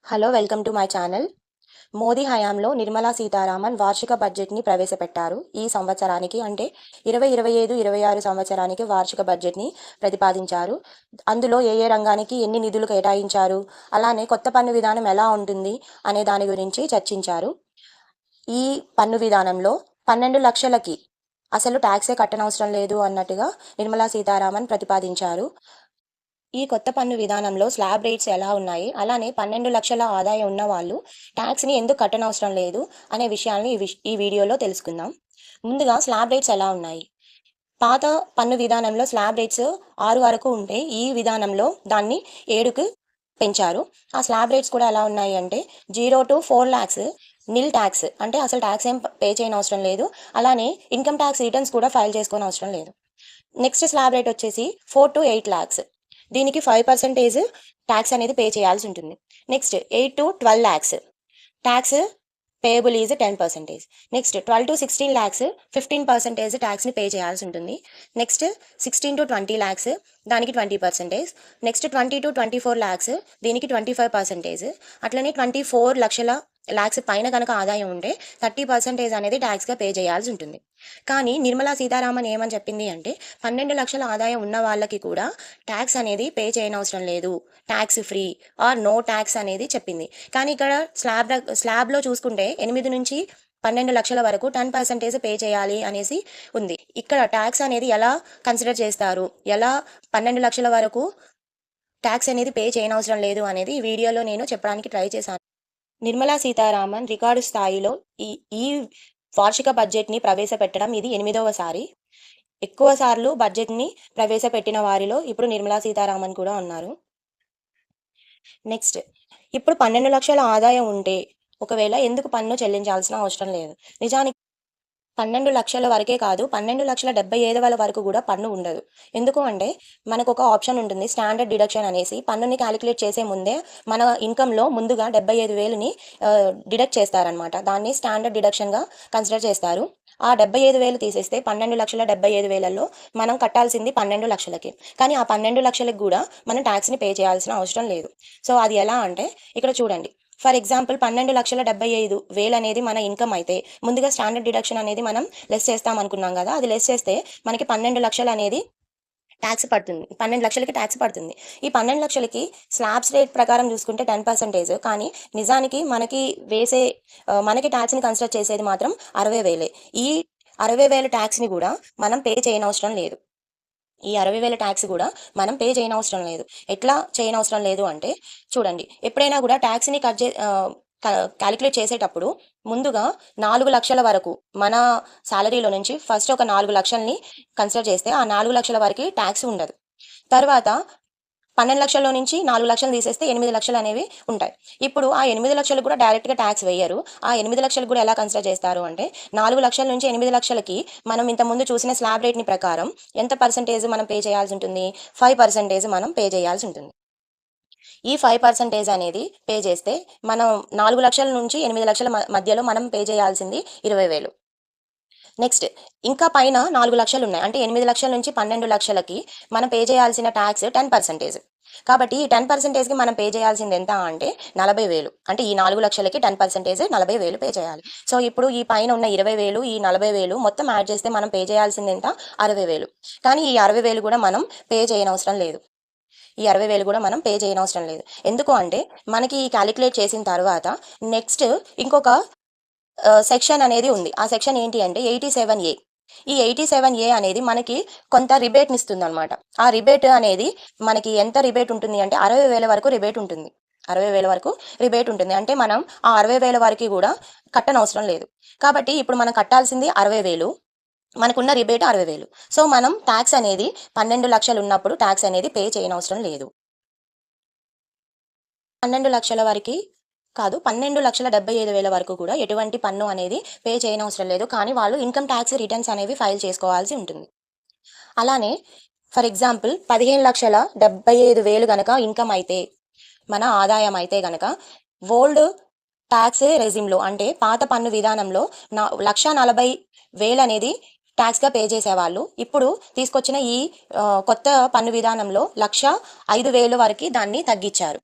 Hello welcome to my channel. Modi హయాంలో నిర్మలా సీతారామన్ వార్షిక బడ్జెట్ని ప్రవేశపెట్టారు. ఈ సంవత్సరానికి అంటే 2025-26 సంవత్సరానికి వార్షిక బడ్జెట్ని ప్రతిపాదించారు. అందులో ఏ ఏ రంగానికి ఎన్ని నిధులు కేటాయించారు, అలానే కొత్త పన్ను విధానం ఎలా ఉంటుంది అనే దాని గురించి చర్చించారు. ఈ పన్ను విధానంలో 12 లక్షలకి అసలు ట్యాక్సే కట్టనవసరం లేదు అన్నట్టుగా నిర్మలా సీతారామన్ ప్రతిపాదించారు. ఈ కొత్త పన్ను విధానంలో స్లాబ్ రేట్స్ ఎలా ఉన్నాయి, అలానే 12 లక్షల ఆదాయం ఉన్న వాళ్ళు ట్యాక్స్ని ఎందుకు కట్టనవసరం లేదు అనే విషయాల్ని ఈ వీడియోలో తెలుసుకుందాం. ముందుగా స్లాబ్ రేట్స్ ఎలా ఉన్నాయి. పాత పన్ను విధానంలో స్లాబ్ రేట్స్ 6 వరకు ఉంటే ఈ విధానంలో దాన్ని 7కు పెంచారు. ఆ స్లాబ్ రేట్స్ కూడా ఎలా ఉన్నాయి అంటే 0 to 4 lakhs నిల్ ట్యాక్స్, అంటే అసలు ట్యాక్స్ ఏం పే చేయని అవసరం లేదు. అలానే ఇన్కమ్ ట్యాక్స్ రిటర్న్స్ కూడా ఫైల్ చేసుకోని అవసరం లేదు. నెక్స్ట్ స్లాబ్ రేట్ వచ్చేసి 4 to 8 lakhs. దీనికి 5% ట్యాక్స్ అనేది పే చేయాల్సి ఉంటుంది. Next 8 to 12 lakhs tax payable is 10%. Next 12 to 16 lakhs 15% ట్యాక్స్ని పే చేయాల్సి ఉంటుంది. నెక్స్ట్ 16 to 20 lakhs దానికి 20%. నెక్స్ట్ 20 to 24 lakhs దీనికి 25%. అట్లనే 24 lakhs పైన కనుక ఆదాయం ఉంటే 30% అనేది ట్యాక్స్గా పే చేయాల్సి ఉంటుంది. కానీ నిర్మలా సీతారామన్ ఏమని చెప్పింది అంటే 12 లక్షల ఆదాయం ఉన్న వాళ్ళకి కూడా ట్యాక్స్ అనేది పే చేయనవసరం లేదు, tax free or no tax అనేది చెప్పింది. కానీ ఇక్కడ స్లాబ్లో చూసుకుంటే 8 నుంచి 12 లక్షల వరకు 10% పే చేయాలి అనేసి ఉంది. ఇక్కడ ట్యాక్స్ అనేది ఎలా కన్సిడర్ చేస్తారు, ఎలా 12 లక్షల వరకు ట్యాక్స్ అనేది పే చేయనవసరం లేదు అనేది ఈ వీడియోలో నేను చెప్పడానికి ట్రై చేశాను. నిర్మలా సీతారామన్ రికార్డు స్థాయిలో ఈ ఈ వార్షిక బడ్జెట్ని ప్రవేశపెట్టడం ఇది 8వసారి. ఎక్కువ సార్లు బడ్జెట్ని ప్రవేశపెట్టిన వారిలో ఇప్పుడు నిర్మలా సీతారామన్ కూడా ఉన్నారు. నెక్స్ట్, ఇప్పుడు 12 లక్షల ఆదాయం ఉంటే ఒకవేళ ఎందుకు పన్ను చెల్లించాల్సిన అవసరం లేదు. నిజానికి 12 లక్షల వరకే కాదు, 12,75,000 వరకు కూడా పన్ను ఉండదు. ఎందుకు అంటే మనకు ఒక ఆప్షన్ ఉంటుంది, స్టాండర్డ్ డిడక్షన్ అనేసి. పన్నుని క్యాలిక్యులేట్ చేసే ముందే మన ఇన్కంలో ముందుగా 75,000ని డిడక్ట్ చేస్తారనమాట. దాన్ని స్టాండర్డ్ డిడక్షన్గా కన్సిడర్ చేస్తారు. ఆ 75,000 తీసేస్తే 12,75,000లో మనం కట్టాల్సింది 12 లక్షలకి. కానీ ఆ 12 లక్షలకు కూడా మనం ట్యాక్స్ని పే చేయాల్సిన అవసరం లేదు. సో అది ఎలా అంటే ఇక్కడ చూడండి. ఫర్ ఎగ్జాంపుల్ 12,75,000 అనేది మన ఇన్కమ్ అయితే ముందుగా స్టాండర్డ్ డిడక్షన్ అనేది మనం లెస్ చేస్తాం అనుకున్నాం కదా. అది లెస్ చేస్తే మనకి 12 లక్షలు అనేది ట్యాక్స్ పడుతుంది. 12 లక్షలకి ట్యాక్స్ పడుతుంది. ఈ 12 లక్షలకి స్లాబ్స్ రేట్ ప్రకారం చూసుకుంటే 10%. కానీ నిజానికి మనకి ట్యాక్స్ని కన్సిడర్ చేసేది మాత్రం 60,000. ఈ 60,000 ట్యాక్స్ని కూడా మనం పే చేయనవసరం లేదు. ఈ 60,000 ట్యాక్స్ కూడా మనం పే చేయనవసరం లేదు. ఎట్లా చేయనవసరం లేదు అంటే చూడండి, ఎప్పుడైనా కూడా ట్యాక్స్ని క్యాలిక్యులేట్ చేసేటప్పుడు ముందుగా 4 లక్షల వరకు మన శాలరీలో నుంచి ఫస్ట్ ఒక 4 లక్షల్ని కన్సిడర్ చేస్తే ఆ 4 లక్షల వరకు ట్యాక్స్ ఉండదు. తర్వాత 12 లక్షల్లో నుంచి 4 లక్షలు తీసేస్తే 8 లక్షలు అనేవి ఉంటాయి. ఇప్పుడు ఆ 8 లక్షలు కూడా డైరెక్ట్గా ట్యాక్స్ వేయరు. ఆ 8 లక్షలు కూడా ఎలా కన్సిడర్ చేస్తారు అంటే 4 లక్షల నుంచి 8 లక్షలకి మనం ఇంతకుముందు చూసిన స్లాబ్ రేట్ని ప్రకారం ఎంత పర్సెంటేజ్ మనం పే చేయాల్సి ఉంటుంది, 5% మనం పే చేయాల్సి ఉంటుంది. ఈ 5% అనేది పే చేస్తే మనం 4 లక్షల నుంచి 8 లక్షల మధ్యలో మనం పే చేయాల్సింది 20,000. నెక్స్ట్, ఇంకా పైన 4 లక్షలు ఉన్నాయి అంటే 8 లక్షల నుంచి 12 లక్షలకి మనం పే చేయాల్సిన ట్యాక్స్ 10%. కాబట్టి ఈ 10%కి మనం పే చేయాల్సింది ఎంత అంటే 40,000. అంటే ఈ 4 లక్షలకి 10% 40,000 పే చేయాలి. సో ఇప్పుడు ఈ పైన ఉన్న 20,000 ఈ 40,000 మొత్తం యాడ్ చేస్తే మనం పే చేయాల్సింది ఎంత, 60,000. కానీ ఈ 60,000 కూడా మనం పే చేయనవసరం లేదు. ఈ 60,000 కూడా మనం పే చేయనవసరం లేదు. ఎందుకు అంటే మనకి ఈ క్యాలిక్యులేట్ చేసిన తర్వాత నెక్స్ట్ ఇంకొక సెక్షన్ అనేది ఉంది. ఆ సెక్షన్ ఏంటి అంటే 87A. ఈ 87A అనేది మనకి కొంత రిబేట్ని ఇస్తుంది అనమాట. ఆ రిబేట్ అనేది మనకి ఎంత రిబేట్ ఉంటుంది అంటే 60,000 వరకు రిబేట్ ఉంటుంది. 60,000 వరకు రిబేట్ ఉంటుంది. అంటే మనం ఆ 60,000 వరకు కూడా కట్టనవసరం లేదు. కాబట్టి ఇప్పుడు మనం కట్టాల్సింది 60,000, మనకున్న రిబేట్ 60,000. సో మనం ట్యాక్స్ అనేది 12 లక్షలు ఉన్నప్పుడు ట్యాక్స్ అనేది పే చేయనవసరం లేదు. 12 లక్షల వరకు కాదు, 12,75,000 వరకు కూడా ఎటువంటి పన్ను అనేది పే చేయనవసరం లేదు. కానీ వాళ్ళు ఇన్కమ్ ట్యాక్స్ రిటర్న్స్ అనేవి ఫైల్ చేసుకోవాల్సి ఉంటుంది. అలానే ఫర్ ఎగ్జాంపుల్ 15,75,000 గనక ఇన్కమ్ అయితే, మన ఆదాయం అయితే గనక ఓల్డ్ ట్యాక్స్ రెజిమ్లో అంటే పాత పన్ను విధానంలో 1,40,000 అనేది ట్యాక్స్గా పే చేసేవాళ్ళు ఇప్పుడు తీసుకొచ్చిన ఈ కొత్త పన్ను విధానంలో 1,05,000 వరకు దాన్ని తగ్గించారు.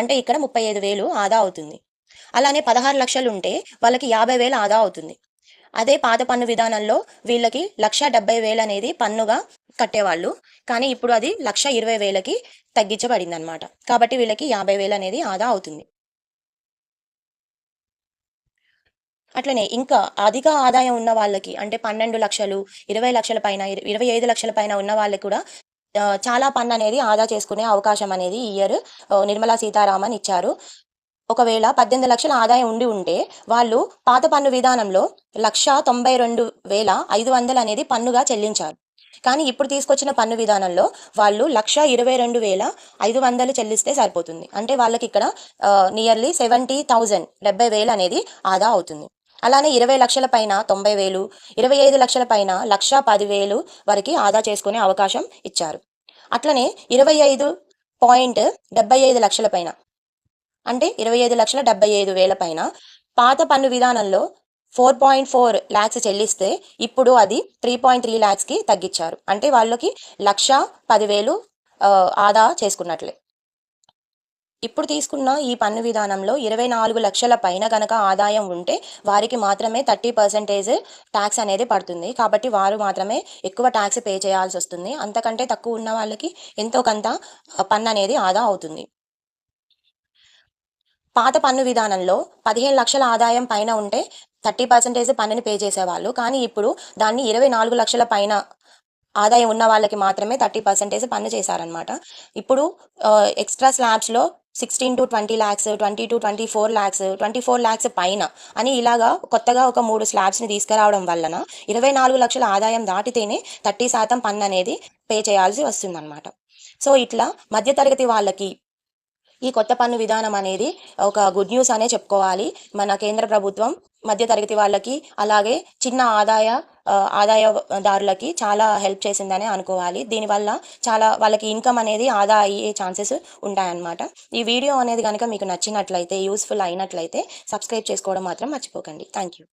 అంటే ఇక్కడ 35,000 ఆదా అవుతుంది. అలానే 16,00,000 ఉంటే వాళ్ళకి 50,000 ఆదా అవుతుంది. అదే పాత పన్ను విధానంలో వీళ్ళకి 1,70,000 అనేది పన్నుగా కట్టేవాళ్ళు. కానీ ఇప్పుడు అది 1,20,000కి తగ్గించబడిందనమాట. కాబట్టి వీళ్ళకి 50,000 అనేది ఆదా అవుతుంది. అట్లనే ఇంకా అధిక ఆదాయం ఉన్న వాళ్ళకి అంటే 12,00,000, 20,00,000 పైన, 25,00,000 పైన ఉన్న వాళ్ళకి కూడా చాలా పన్ననేది ఆదా చేసుకునే అవకాశం అనేది ఈ ఇయర్ నిర్మలా సీతారామన్ ఇచ్చారు. ఒకవేళ 18,00,000 ఆదాయం ఉండి ఉంటే వాళ్ళు పాత పన్ను విధానంలో 1,92,500 అనేది పన్నుగా చెల్లించారు. కానీ ఇప్పుడు తీసుకొచ్చిన పన్ను విధానంలో వాళ్ళు 1,22,500 చెల్లిస్తే సరిపోతుంది. అంటే వాళ్ళకిక్కడ నియర్లీ 70,000 70,000 అనేది ఆదా అవుతుంది. అలానే 20,00,000 పైన 90,000, 25,00,000 పైన 1,10,000 వరకి ఆదా చేసుకునే అవకాశం ఇచ్చారు. అట్లనే 25,75,00,000 పైన అంటే 25,75,000 పైన పాత పన్ను విధానంలో 4.4 లాక్స్ చెల్లిస్తే ఇప్పుడు అది 3.3 లాక్స్‌కి తగ్గించారు. అంటే వాళ్ళకి 1,10,000 ఆదా చేసుకున్నట్లే. ఇప్పుడు తీసుకున్న ఈ పన్ను విధానంలో 24,00,000 పైన గనక ఆదాయం ఉంటే వారికి మాత్రమే 30% టాక్స్ అనేది పడుతుంది. కాబట్టి వారు మాత్రమే ఎక్కువ టాక్స్ పే చేయాల్సొస్తుంది. అంతకంటే తక్కువ ఉన్న వాళ్ళకి ఎంతో కొంత పన్ననేది ఆదా అవుతుంది. పాత పన్ను విధానంలో 15,00,000 ఆదాయం పైన ఉంటే 30% పన్నుని పే చేసేవాళ్ళు. కానీ ఇప్పుడు దాన్ని 24,00,000 పైన ఆదాయం ఉన్న వాళ్ళకి మాత్రమే 30% పన్ను చేశారనమాట. ఇప్పుడు ఎక్స్‌ట్రా స్లాబ్స్‌లో 16-20 లాక్స్, 20-24 లాక్స్, 24 లాక్స్ పైన అని ఇలాగా కొత్తగా ఒక 3 స్లాబ్స్‌ని తీసుకురావడం వలన 24,00,000 ఆదాయం దాటితేనే 30% పన్ననేది పే చేయాల్సి వస్తుందనమాట. సో, ఇట్లా మధ్య తరగతి వాళ్ళకి ఈ కొత్త పన్ను విధానం అనేది ఒక గుడ్ న్యూస్ అనే చెప్పుకోవాలి. మన కేంద్ర ప్రభుత్వం మధ్య తరగతి వాళ్ళకి, అలాగే చిన్న ఆదాయదారులకి చాలా హెల్ప్ చేసిందనే అనుకోవాలి. దీనివల్ల చాలా వాళ్ళకి ఇన్‌కమ్ అనేది ఆదా అయ్యే ఛాన్సెస్ ఉంటాయన్నమాట. ఈ వీడియో అనేది గనక మీకు నచ్చినట్లయితే, యూజ్‌ఫుల్ అయినట్లయితే సబ్స్క్రైబ్ చేసుకోవడం మాత్రం మర్చిపోకండి. Thank you.